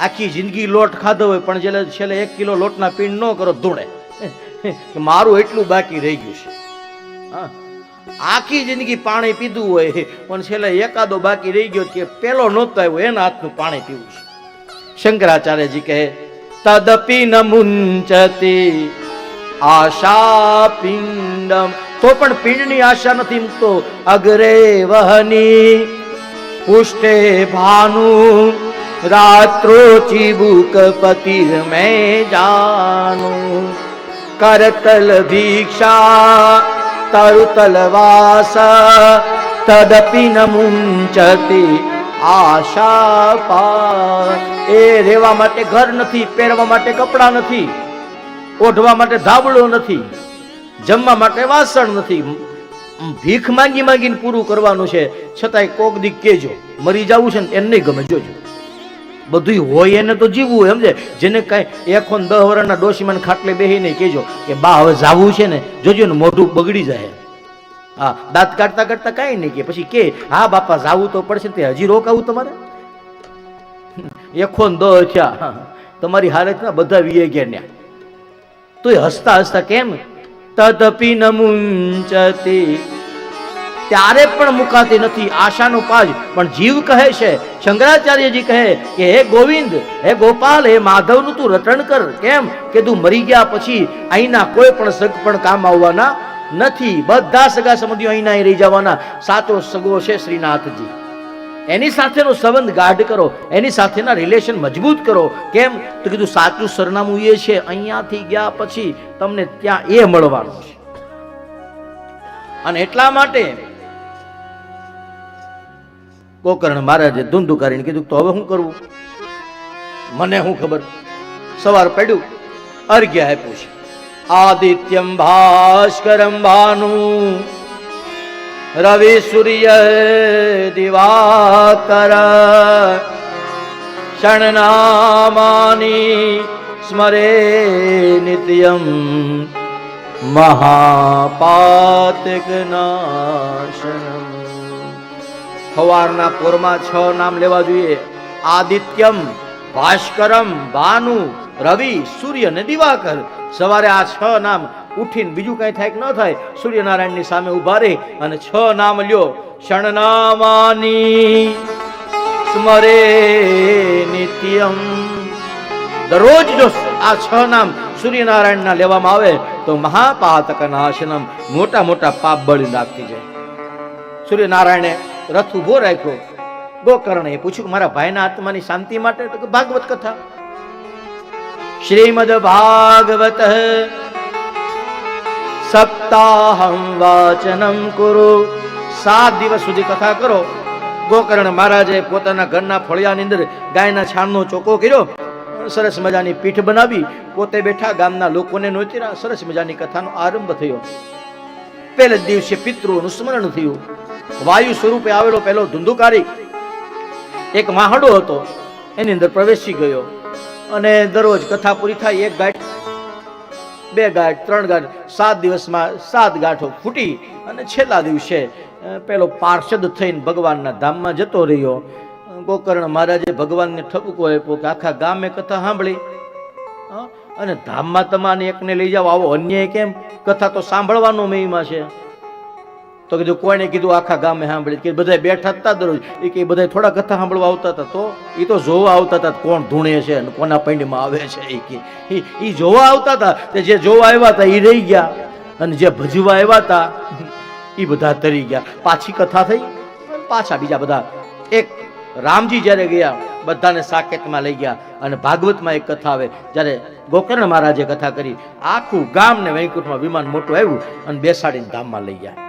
આખી જિંદગી લોટ ખાધો હોય પણ છેલ્લે 1 કિલો લોટના પીણ ન કરો ધૂણે મારું એટલું બાકી રહી ગયું છે. હા, આખી જિંદગી પાણી પીધું હોય પણ છેલ્લે એકાદો બાકી રહી ગયો કે પેલો નહોતો આવ્યો એના હાથનું પાણી પીવું છે. શંકરાચાર્યજી કહે તદપી ન મુંચતી આશા પિંડમ, તો પણ પિંડની આશા નથી મૂકતો. અગ્રે વહની પુષ્ટે ભાનુ રાત્રો ચિબુક પતિર મેં જાનું, કરતલ ભિક્ષા તરુતલ વાસ તદપી ન મુંચતી આશા પા. એ રહેવા માટે ઘર નથી, પહેરવા માટે કપડાં નથી, ઓઢવા માટે ધાબળો નથી, જમવા માટે વાસણ નથી, ભીખ માંગી માંગીને પૂરું કરવાનું છે. છતાંય કોક દી કેજો મરી જવું છે ને એને નહીં ગમે. જોજો બધું હોય એને તો જીવવું, સમજે. જેને કાંઈ 110 વર્ષના ડોશીમાં ખાટલે બેહીને કેજો કે બા હવે જાવું છે ને, જોજો ને મોઢું બગડી જાય. હા, દાંત કાઢતા કાઢતા કાંઈ નહીં કે પછી કે હા બાપા જાવું તો પડશે. તે હજી રોકાવું તમારે? 110 થયા તમારી હાલતના બધા વીએ ગયા ન્યા, તોય હસતા હસતા કેમ? તદપી ન મુંચતી, ત્યારે પણ મુકાતી નથી આશાનો પાજ. પણ જીવ કહે છે, શંકરાચાર્યજી કહે કે હે ગોવિંદ, હે ગોપાલ, હે માધવનું તું રટણ કર. કેમ કે તું મરી ગયા પછી અહીંના કોઈ પણ સગ પણ કામ આવવાના નથી. બધા સગા સંબંધીઓ અહીંના રહી જવાના. સાચો સગો છે શ્રીનાથજી. એની સાથેનો સંબંધ ગાઢ કરો, એની સાથેના રિલેશન મજબૂત કરો. કેમ તો કીધું સાચું સરનામું એ છે, અહીંયાથી ગયા પછી તમને ત્યાં એ મળવાનું છે. અને એટલા માટે ગોકર્ણ મહારાજે ધૂંધુકારીને કીધું તો હવે શું કરવું, મને શું ખબર. સવાર પડ્યું, અર્ઘ્ય આપ્યું છે. આદિત્યમ ભાસ્કરમ ભાનુ રવિ સૂર્ય દિવાકર ષણનામાની સ્મરે નિત્યમ મહાપાતક નાશનમ. સવારના પોરમાં 6 નામ લેવા જોઈએ. આદિત્યમ, ભાસ્કરમ, ભાનુ, રવિ, સૂર્ય ને દિવાકર. સવારે આ 6 નામ ઉઠીને બીજું કઈ થાય કે ન થાય, સૂર્યનારાયણની સામે ઉભા રહી અને 6 નામ લ્યો. ષણનામાની સ્મરે નિત્યમ. દરરોજ જો આ 6 નામ સૂર્યનારાયણના લેવામાં આવે તો મહાપાતક નાશનમ, મોટા મોટા પાપ બળી નાખતી જાય. સૂર્યનારાયણે રથ ઉભો રાખ્યો. ગોકર્ણે પૂછ્યું મારા ભાઈના આત્માની શાંતિ માટે તો ભાગવત કથા. શ્રીમદ ભાગવત સપ્તાહમ વાચનમ કુરુ. 7 દિવસ સુધી કથા કરો. ગોકર્ણ મહારાજે પોતાના ઘરના ફળિયાની અંદર ગાયના છાણનો ચોકો કર્યો. સરસ મજાની પીઠ બનાવી, પોતે બેઠા, ગામના લોકોને નોતર્યા. સરસ મજાની કથાનો આરંભ થયો. પહેલે જ દિવસે પિતૃઓનું સ્મરણ થયું. વાયુ સ્વરૂપે આવેલો પહેલો ધુંધુકારી એક માહડો હતો, એની અંદર પ્રવેશી ગયો અને દરરોજ કથા પૂરી થાય 1 ગાંઠ, 2 ગાંઠ, 3 ગાંઠ, 7 દિવસમાં 7 ગાંઠો ફૂટી અને છેલ્લા દિવસે પેલો પાર્ષદ થઈને ભગવાનના ધામમાં જતો રહ્યો. ગોકર્ણ મહારાજે ભગવાનને ઠપકો આપ્યો કે આખા ગામે કથા સાંભળી અને ધામમાં તમારે એકને લઈ જાવ, આવો અન્યાય કેમ? કથા તો સાંભળવાનો મહિમા છે. તો કીધું કોઈને કીધું આખા ગામે સાંભળી કે બધા બેઠા હતા દરરોજ. એ કે બધા થોડા કથા સાંભળવા આવતા હતા, તો એ તો જોવા આવતા હતા કોણ ધૂણે છે અને કોના પૈંડમાં આવે છે. એ જોવા આવતા હતા. જે જોવા આવ્યા હતા એ રહી ગયા અને જે ભજવા આવ્યા હતા એ બધા તરી ગયા. પાછી કથા થઈ, પાછા બીજા બધા. એક રામજી જ્યારે ગયા બધાને સાકેતમાં લઈ ગયા અને ભાગવતમાં એક કથા આવે. જ્યારે ગોકર્ણ મહારાજે કથા કરી, આખું ગામ ને વૈકુંઠમાં વિમાન મોટું આવ્યું અને બેસાડીને ધામમાં લઈ ગયા.